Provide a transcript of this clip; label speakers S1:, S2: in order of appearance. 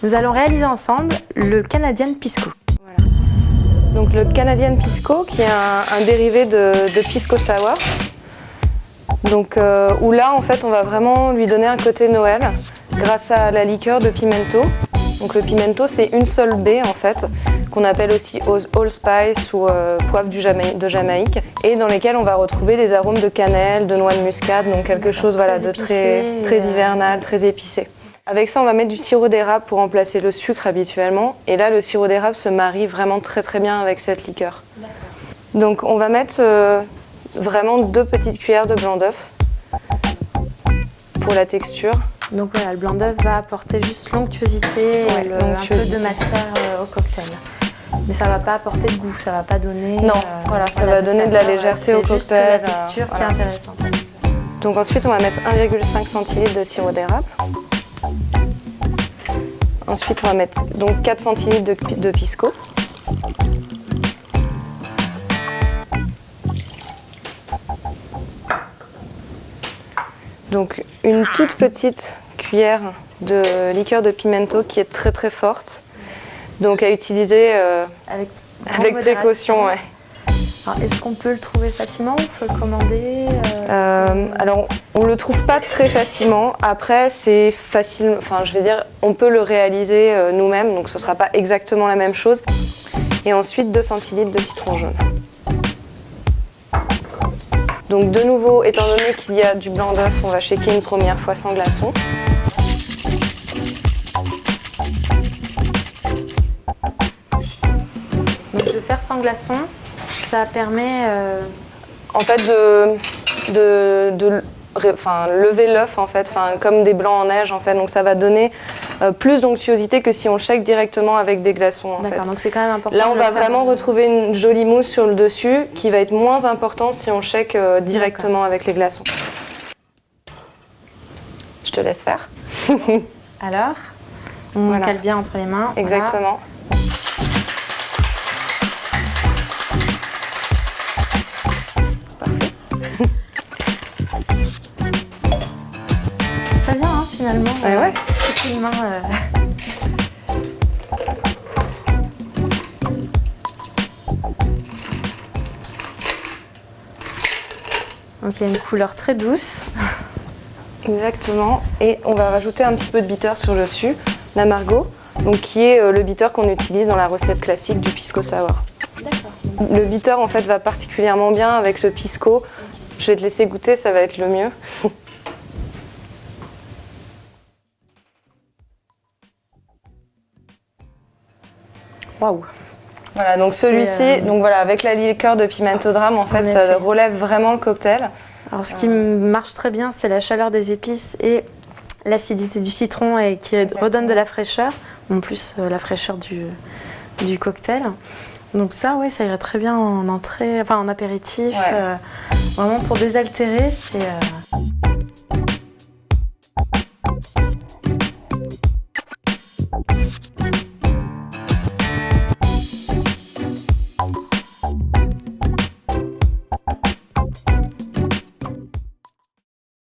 S1: Nous allons réaliser ensemble le Canadian Pisco.
S2: Voilà. Donc le Canadian Pisco qui est un dérivé de Pisco Sour. Donc, où là en fait on va vraiment lui donner un côté Noël grâce à la liqueur de pimento. Donc le pimento c'est une seule baie en fait qu'on appelle aussi allspice ou poivre de Jamaïque et dans lesquels on va retrouver des arômes de cannelle, de noix de muscade, donc quelque chose voilà, de très hivernal, très épicé. Avec ça on va mettre du sirop d'érable pour remplacer le sucre habituellement et là le sirop d'érable se marie vraiment très bien avec cette liqueur. Donc on va mettre vraiment 2 petites cuillères de blanc d'œuf pour la texture.
S1: Donc voilà, le blanc d'œuf va apporter juste l'onctuosité et un peu de matière au cocktail. Mais ça ne va pas apporter de goût, ça ne va pas donner...
S2: Non, voilà, ça va donner de la légèreté au cocktail.
S1: C'est juste la texture qui est intéressante.
S2: Donc ensuite, on va mettre 1,5 centilitres de sirop d'érable. Ensuite, on va mettre donc 4 centilitres de pisco. Donc une toute petite cuillère de liqueur de pimento qui est très forte. Donc à utiliser avec précaution. Ouais.
S1: Est-ce qu'on peut le trouver facilement? Il faut le commander
S2: Alors on le trouve pas très facilement. Après c'est facile, enfin je vais dire, on peut le réaliser nous-mêmes, donc ce sera pas exactement la même chose. Et ensuite 2 centilitres de citron jaune. Donc de nouveau, étant donné qu'il y a du blanc d'œuf, on va shaker une première fois sans glaçon.
S1: Donc de faire sans glaçon, ça permet
S2: en fait lever l'œuf en fait, comme des blancs en neige en fait, donc ça va donner plus d'onctuosité que si on shake directement avec des glaçons en fait.
S1: Donc c'est quand même important.
S2: Là on va vraiment retrouver une jolie mousse sur le dessus qui va être moins important si on shake directement avec les glaçons. Je te laisse faire.
S1: Alors, on cale bien entre les mains.
S2: Exactement. Voilà.
S1: Ça vient hein, finalement.
S2: Ouais.
S1: Toutes les mains. Donc il y a une couleur très douce.
S2: Exactement. Et on va rajouter un petit peu de bitter sur le dessus, l'amargot, donc qui est le bitter qu'on utilise dans la recette classique du pisco sour.
S1: D'accord.
S2: Le bitter en fait va particulièrement bien avec le pisco. Je vais te laisser goûter, ça va être le mieux.
S1: Waouh.
S2: Voilà, donc celui-ci, donc voilà, avec la liqueur de pimento drame, en fait, ça relève vraiment le cocktail.
S1: Alors ce qui marche très bien, c'est la chaleur des épices et l'acidité du citron et qui redonne de la fraîcheur, en plus la fraîcheur du cocktail. Donc ça, ouais, ça irait très bien en entrée, enfin en apéritif.
S2: Ouais.
S1: Vraiment pour désaltérer, c'est...